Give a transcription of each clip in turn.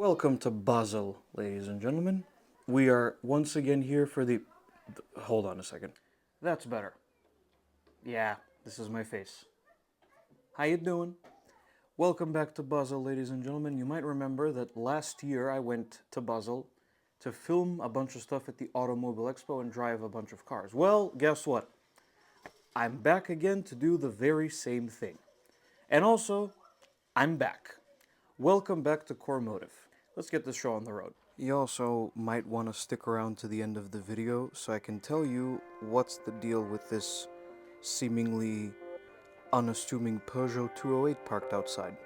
Welcome to Basel, ladies and gentlemen. We are once again here for the... Hold on a second. That's better. Yeah, this is my face. How you doing? Welcome back to Basel, ladies and gentlemen. You might remember that last year I went to Basel to film a bunch of stuff at the Mobil Expo and drive a bunch of cars. Well, guess what? I'm back again to do the very same thing. And also, I'm back. Welcome back to Core Motive. Let's get this show on the road. You also might want to stick around to the end of the video so I can tell you what's the deal with this seemingly unassuming Peugeot 208 parked outside.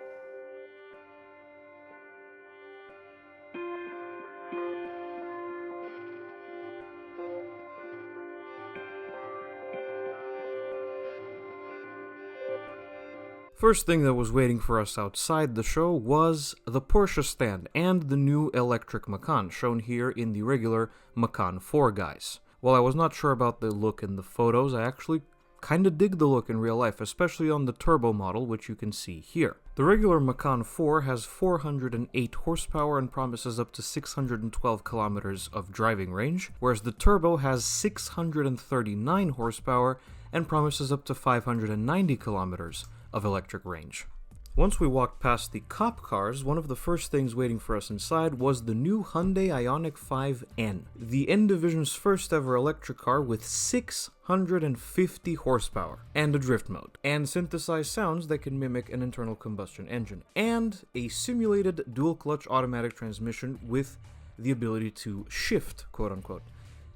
First thing that was waiting for us outside the show was the Porsche stand and the new electric Macan, shown here in the regular Macan 4 guise. While I was not sure about the look in the photos, I actually kinda dig the look in real life, especially on the turbo model, which you can see here. The regular Macan 4 has 408 horsepower and promises up to 612 kilometers of driving range, whereas the turbo has 639 horsepower and promises up to 590 kilometers of electric range. Once we walked past the cop cars, one of the first things waiting for us inside was the new Hyundai Ioniq 5N, the N Division's first ever electric car with 650 horsepower, and a drift mode, and synthesized sounds that can mimic an internal combustion engine, and a simulated dual-clutch automatic transmission with the ability to shift, quote-unquote.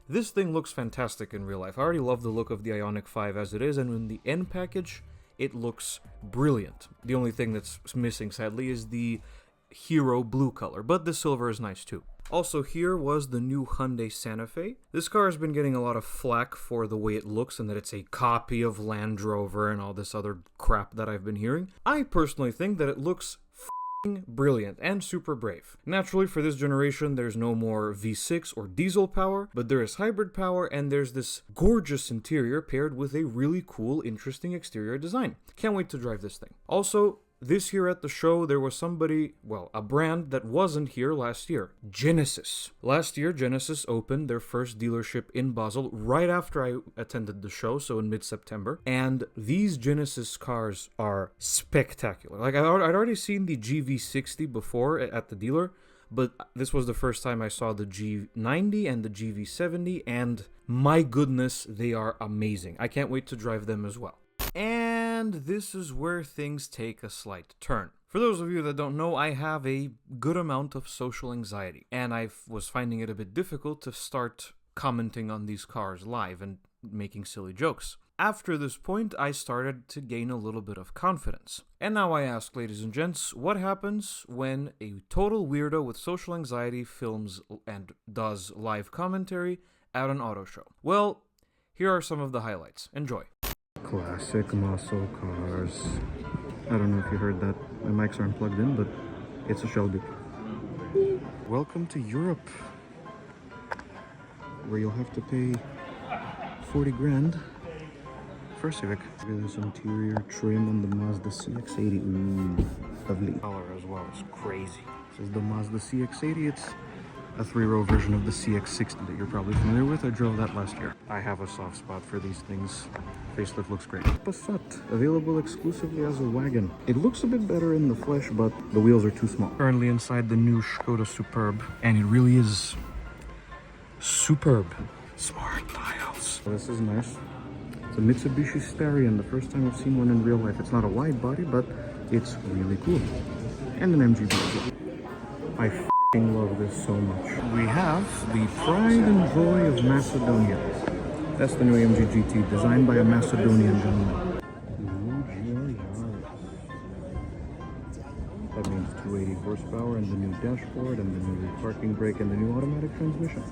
This thing looks fantastic in real life. I already love the look of the Ioniq 5 as it is, and in the N package, it looks brilliant. The only thing that's missing, sadly, is the Hero blue color, but the silver is nice too. Also here was the new Hyundai Santa Fe. This car has been getting a lot of flack for the way it looks and that it's a copy of Land Rover and all this other crap that I've been hearing. I personally think that it looks brilliant and super brave. Naturally, for this generation, there's no more V6 or diesel power, but there is hybrid power and there's this gorgeous interior paired with a really cool, interesting exterior design. Can't wait to drive this thing. Also, this year at the show, there was a brand that wasn't here last year. Genesis. Last year, Genesis opened their first dealership in Basel right after I attended the show, so in mid-September. And these Genesis cars are spectacular. Like, I'd already seen the GV60 before at the dealer, but this was the first time I saw the G90 and the GV70, and my goodness, they are amazing. I can't wait to drive them as well. And this is where things take a slight turn. For those of you that don't know, I have a good amount of social anxiety, and I was finding it a bit difficult to start commenting on these cars live and making silly jokes. After this point, I started to gain a little bit of confidence. And now I ask, ladies and gents, what happens when a total weirdo with social anxiety films and does live commentary at an auto show? Well, here are some of the highlights. Enjoy. Classic muscle cars. I don't know if you heard that. My mics aren't plugged in, but it's a Shelby. Welcome to Europe, where you'll have to pay 40 grand for a Civic. Look at this interior trim on the Mazda CX-80. Ooh, lovely. Color as well, it's crazy. This is the Mazda CX-80. It's a 3-row version of the CX-60 that you're probably familiar with. I drove that last year. I have a soft spot for these things. Facelift looks great. Passat, available exclusively as a wagon. It looks a bit better in the flesh, but the wheels are too small. Currently inside the new Skoda Superb, and it really is superb. Smart dials. This is nice. It's a Mitsubishi Starion, the first time I've seen one in real life. It's not a wide body, but it's really cool. And an MGB. I love this so much. We have the pride and joy of Macedonia. That's the new AMG GT, designed by a Macedonian gentleman. That means 280 horsepower and the new dashboard and the new parking brake and the new automatic transmission.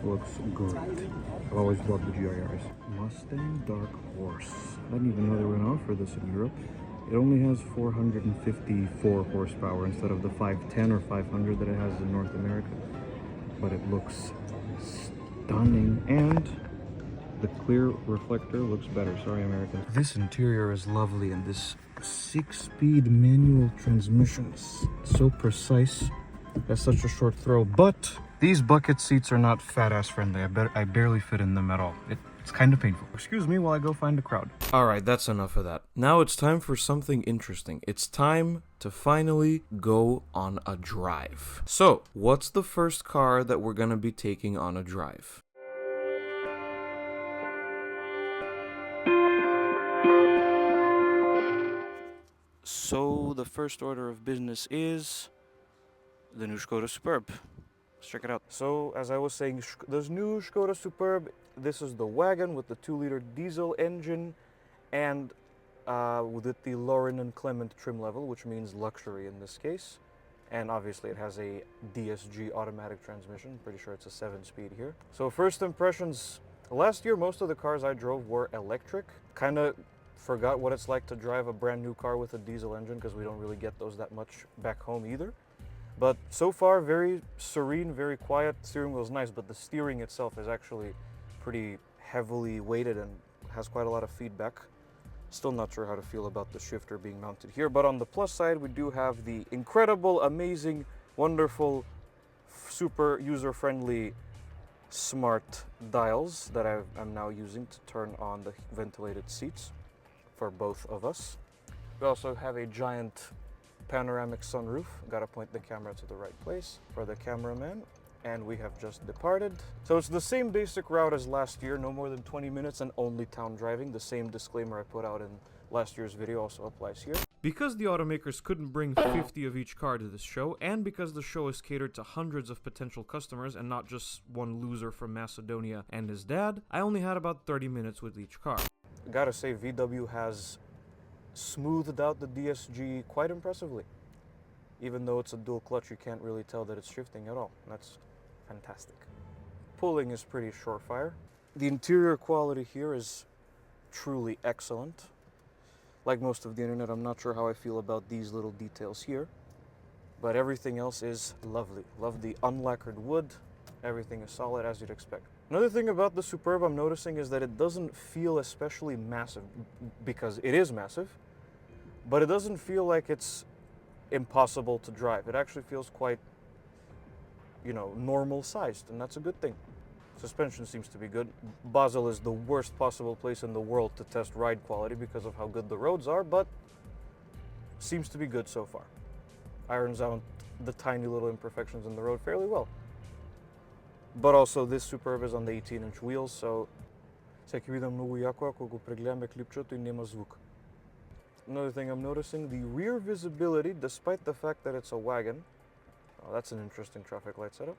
Looks great. I've always loved the GIRs. Mustang Dark Horse. I didn't even know they were going to offer this in Europe. It only has 454 horsepower instead of the 510 or 500 that it has in North America. But it looks stunning, and the clear reflector looks better. Sorry, American. This interior is lovely, and this 6-speed manual transmission is so precise. That's such a short throw, but these bucket seats are not fat ass friendly. I barely fit in them at all. It's kind of painful. Excuse me while I go find a crowd. Alright, that's enough of that. Now it's time for something interesting. It's time to finally go on a drive. So, what's the first car that we're gonna be taking on a drive? So, the first order of business is the new Skoda Superb. Let's check it out. So, as I was saying, this new Skoda Superb, this is the wagon with the 2-liter diesel engine and with the Lauren and Clement trim level, which means luxury in this case. And obviously it has a DSG automatic transmission. Pretty sure it's a 7-speed here. So first impressions, last year most of the cars I drove were electric. Kind of forgot what it's like to drive a brand new car with a diesel engine because we don't really get those that much back home either. But so far, very serene, very quiet. Steering wheel's nice, but the steering itself is actually pretty heavily weighted and has quite a lot of feedback. Still not sure how to feel about the shifter being mounted here, but on the plus side, we do have the incredible, amazing, wonderful, super user-friendly smart dials that I'm now using to turn on the ventilated seats for both of us. We also have a giant panoramic sunroof. Gotta point the camera to the right place for the cameraman. And we have just departed. So it's the same basic route as last year, no more than 20 minutes and only town driving. The same disclaimer I put out in last year's video also applies here. Because the automakers couldn't bring 50 of each car to this show, and because the show is catered to hundreds of potential customers and not just one loser from Macedonia and his dad, I only had about 30 minutes with each car. Gotta say, VW has smoothed out the DSG quite impressively. Even though it's a dual clutch, you can't really tell that it's shifting at all. That's fantastic. Pulling is pretty surefire. The interior quality here is truly excellent. Like most of the internet, I'm not sure how I feel about these little details here, but everything else is lovely. Love the unlacquered wood. Everything is solid as you'd expect. Another thing about the Superb I'm noticing is that it doesn't feel especially massive, because it is massive, but it doesn't feel like it's impossible to drive. It actually feels quite, normal sized, and that's a good thing. Suspension seems to be good. Basel is the worst possible place in the world to test ride quality because of how good the roads are, but seems to be good so far. Irons out the tiny little imperfections in the road fairly well. But also this Superb is on the 18-inch wheels, so всеки видам много яко, ако го прегледаме клипчето и нема звук. Another thing I'm noticing, the rear visibility, despite the fact that it's a wagon, that's an interesting traffic light setup.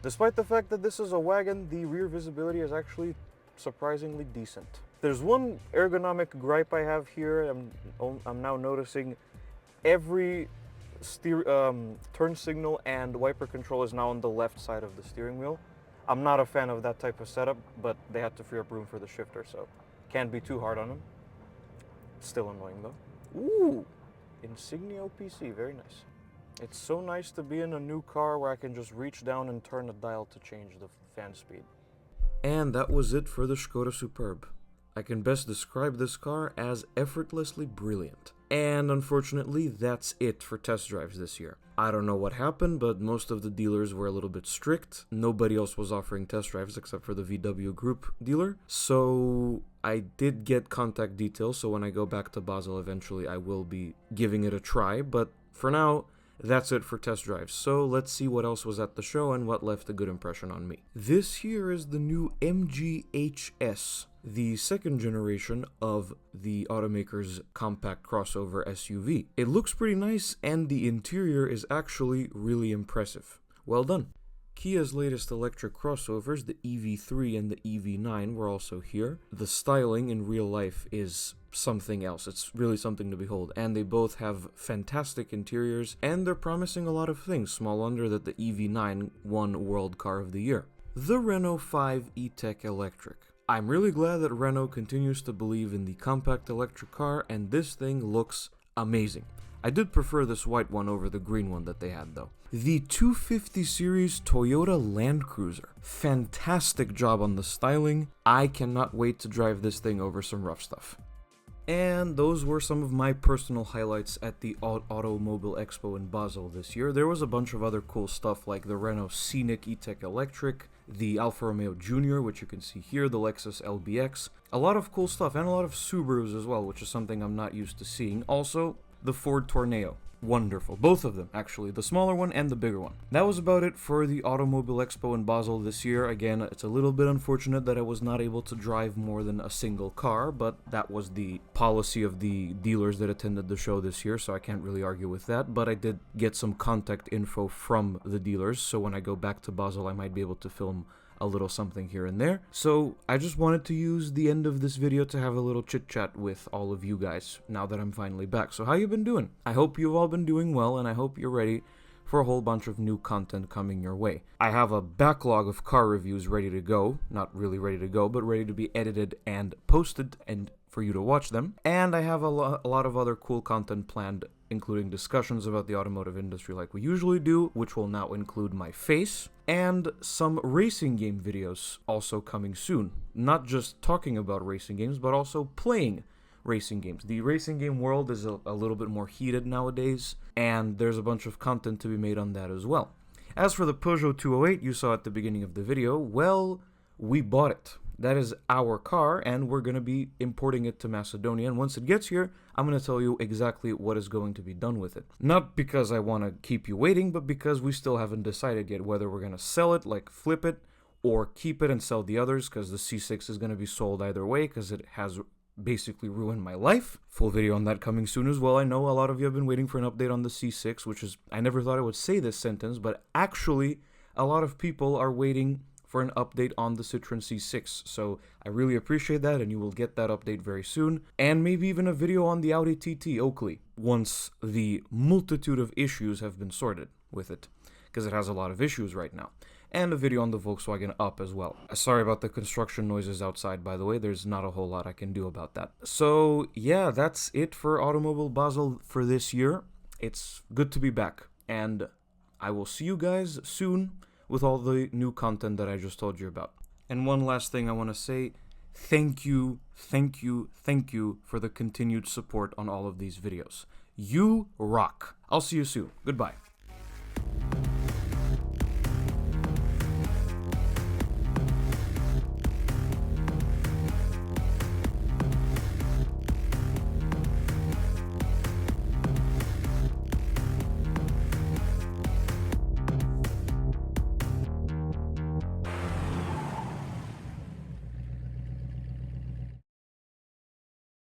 Despite the fact that this is a wagon, the rear visibility is actually surprisingly decent. There's one ergonomic gripe I have here. I'm now noticing every turn signal and wiper control is now on the left side of the steering wheel. I'm not a fan of that type of setup, but they had to free up room for the shifter, so can't be too hard on them. Still annoying though. Ooh, Insignia OPC, very nice. It's so nice to be in a new car where I can just reach down and turn a dial to change the fan speed. And that was it for the Skoda Superb. I can best describe this car as effortlessly brilliant. And unfortunately, that's it for test drives this year. I don't know what happened, but most of the dealers were a little bit strict. Nobody else was offering test drives except for the VW Group dealer. So I did get contact details, so when I go back to Basel eventually, I will be giving it a try. But for now, that's it for test drives. So let's see what else was at the show and what left a good impression on me. This here is the new MG HS, the second generation of the automaker's compact crossover SUV. It looks pretty nice and the interior is actually really impressive. Well done. Kia's latest electric crossovers, the EV3 and the EV9, were also here. The styling in real life is something else. It's really something to behold. And they both have fantastic interiors, and they're promising a lot of things. Small wonder that the EV9 won World Car of the Year. The Renault 5 E-Tech Electric. I'm really glad that Renault continues to believe in the compact electric car, and this thing looks amazing. I did prefer this white one over the green one that they had though. The 250 series Toyota Land Cruiser. Fantastic job on the styling. I cannot wait to drive this thing over some rough stuff. And those were some of my personal highlights at the Automobile Expo in Basel this year. There was a bunch of other cool stuff like the Renault Scenic E-Tech Electric, the Alfa Romeo Junior, which you can see here, the Lexus LBX. A lot of cool stuff, and a lot of Subarus as well, which is something I'm not used to seeing. Also, the Ford Tourneo. Wonderful. Both of them, actually. The smaller one and the bigger one. That was about it for the Automobile Expo in Basel this year. Again, it's a little bit unfortunate that I was not able to drive more than a single car, but that was the policy of the dealers that attended the show this year, so I can't really argue with that. But I did get some contact info from the dealers, so when I go back to Basel, I might be able to film a little something here and there. So I just wanted to use the end of this video to have a little chit chat with all of you guys now that I'm finally back. So how you been doing? I hope you've all been doing well, and I hope you're ready for a whole bunch of new content coming your way. I have a backlog of car reviews ready to go, not really ready to go, but ready to be edited and posted and for you to watch them. And I have a lot of other cool content planned, including discussions about the automotive industry like we usually do, which will now include my face, and some racing game videos also coming soon. Not just talking about racing games, but also playing racing games. The racing game world is a little bit more heated nowadays, and there's a bunch of content to be made on that as well. As for the Peugeot 208 you saw at the beginning of the video, well, we bought it. That is our car, and we're going to be importing it to Macedonia, and once it gets here, I'm going to tell you exactly what is going to be done with it. Not because I want to keep you waiting, but because we still haven't decided yet whether we're going to sell it, like flip it, or keep it and sell the others, because the C6 is going to be sold either way, because it has basically ruined my life. Full video on that coming soon as well. I know a lot of you have been waiting for an update on the C6, which is, I never thought I would say this sentence, but actually, a lot of people are waiting for an update on the Citroen C6, so I really appreciate that, and you will get that update very soon, and maybe even a video on the Audi TT Oakley, once the multitude of issues have been sorted with it, because it has a lot of issues right now, and a video on the Volkswagen Up as well. Sorry about the construction noises outside, by the way, there's not a whole lot I can do about that. So yeah, that's it for Automobile Basel for this year. It's good to be back, and I will see you guys soon with all the new content that I just told you about. And one last thing I want to say, thank you for the continued support on all of these videos. You rock. I'll see you soon. Goodbye.